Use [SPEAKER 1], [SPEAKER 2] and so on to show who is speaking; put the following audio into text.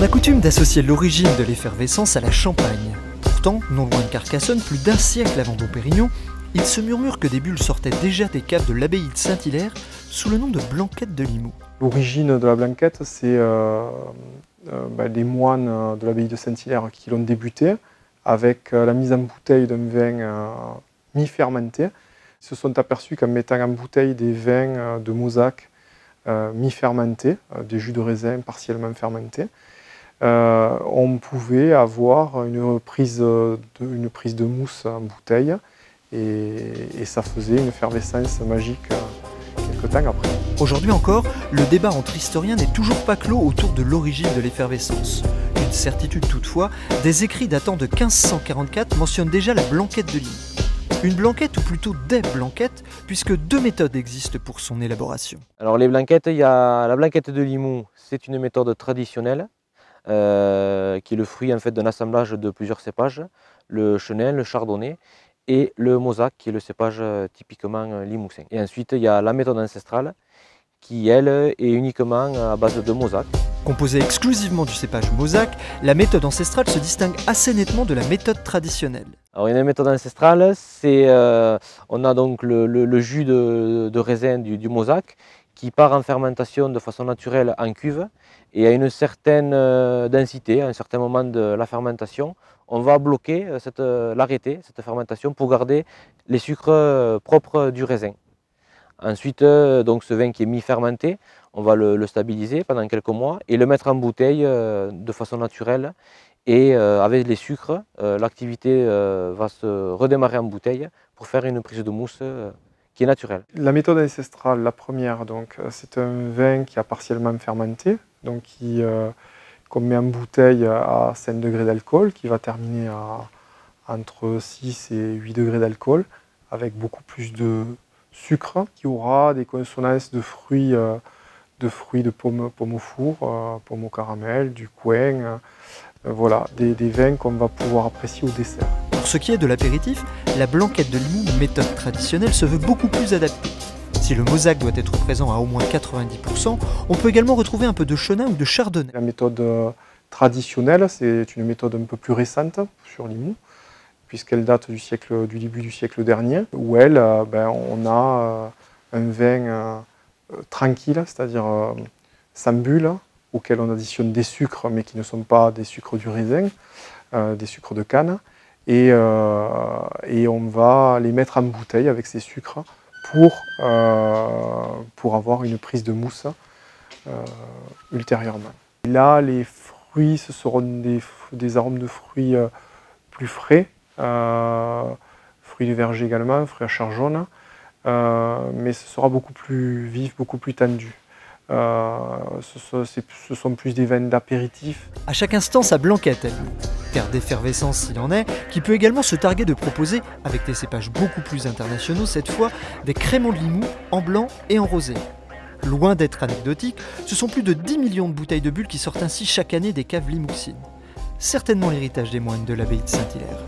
[SPEAKER 1] a coutume d'associer l'origine de l'effervescence à la Champagne. Pourtant, non loin de Carcassonne, plus d'un siècle avant Dom Pérignon, il se murmure que des bulles sortaient déjà des caves de l'abbaye de Saint-Hilaire sous le nom de blanquette de Limoux.
[SPEAKER 2] L'origine de la blanquette, c'est les moines de l'abbaye de Saint-Hilaire qui l'ont débuté avec la mise en bouteille d'un vin mi-fermenté. Ils se sont aperçus qu'en mettant en bouteille des vins de Mauzac mi-fermentés, des jus de raisin partiellement fermentés, on pouvait avoir une prise de mousse en bouteille et ça faisait une effervescence magique quelques temps après.
[SPEAKER 1] Aujourd'hui encore, le débat entre historiens n'est toujours pas clos autour de l'origine de l'effervescence. Une certitude toutefois, des écrits datant de 1544 mentionnent déjà la blanquette de Limoux. Une blanquette ou plutôt des blanquettes, puisque deux méthodes existent pour son élaboration.
[SPEAKER 3] Alors les blanquettes, il y a la blanquette de Limoux, c'est une méthode traditionnelle qui est le fruit en fait d'un assemblage de plusieurs cépages, le chenin, le chardonnay et le Mauzac qui est le cépage typiquement limousin. Et ensuite il y a la méthode ancestrale qui elle est uniquement à base de Mauzac.
[SPEAKER 1] Composée exclusivement du cépage Mauzac, la méthode ancestrale se distingue assez nettement de la méthode traditionnelle.
[SPEAKER 3] Alors une méthode ancestrale, on a donc le jus de raisin du Mauzac qui part en fermentation de façon naturelle en cuve et à une certaine densité, à un certain moment de la fermentation, on va bloquer, l'arrêter, cette fermentation, pour garder les sucres propres du raisin. Ensuite, donc ce vin qui est mi-fermenté, on va le stabiliser pendant quelques mois et le mettre en bouteille de façon naturelle. Et avec les sucres, l'activité va se redémarrer en bouteille pour faire une prise de mousse qui est naturelle.
[SPEAKER 2] La méthode ancestrale, la première, c'est un vin qui a partiellement fermenté, donc qu'on met en bouteille à 5 degrés d'alcool, qui va terminer entre 6 et 8 degrés d'alcool, avec beaucoup plus de sucre, qui aura des consonances de fruits de pommes au four, pommes au caramel, du coing, voilà, des vins qu'on va pouvoir apprécier au dessert.
[SPEAKER 1] Pour ce qui est de l'apéritif, la blanquette de Limoux, méthode traditionnelle, se veut beaucoup plus adaptée. Si le Mauzac doit être présent à au moins 90%, on peut également retrouver un peu de chenin ou de chardonnay.
[SPEAKER 2] La méthode traditionnelle, c'est une méthode un peu plus récente sur Limoux, puisqu'elle date du début du siècle dernier, où on a un vin tranquille, c'est-à-dire sans bulle, auquel on additionne des sucres, mais qui ne sont pas des sucres du raisin, des sucres de canne, et on va les mettre en bouteille avec ces sucres pour avoir une prise de mousse ultérieurement. Et là, les fruits, ce seront des arômes de fruits plus frais, fruits du verger également, fruits à chair jaune, mais ce sera beaucoup plus vif, beaucoup plus tendu. Ce sont plus des vins d'apéritif.
[SPEAKER 1] À chaque instant, sa blanquette, elle. Terre d'effervescence s'il en est, qui peut également se targuer de proposer, avec des cépages beaucoup plus internationaux cette fois, des créments de Limoux en blanc et en rosé. Loin d'être anecdotique, ce sont plus de 10 millions de bouteilles de bulles qui sortent ainsi chaque année des caves limouxines. Certainement l'héritage des moines de l'abbaye de Saint-Hilaire.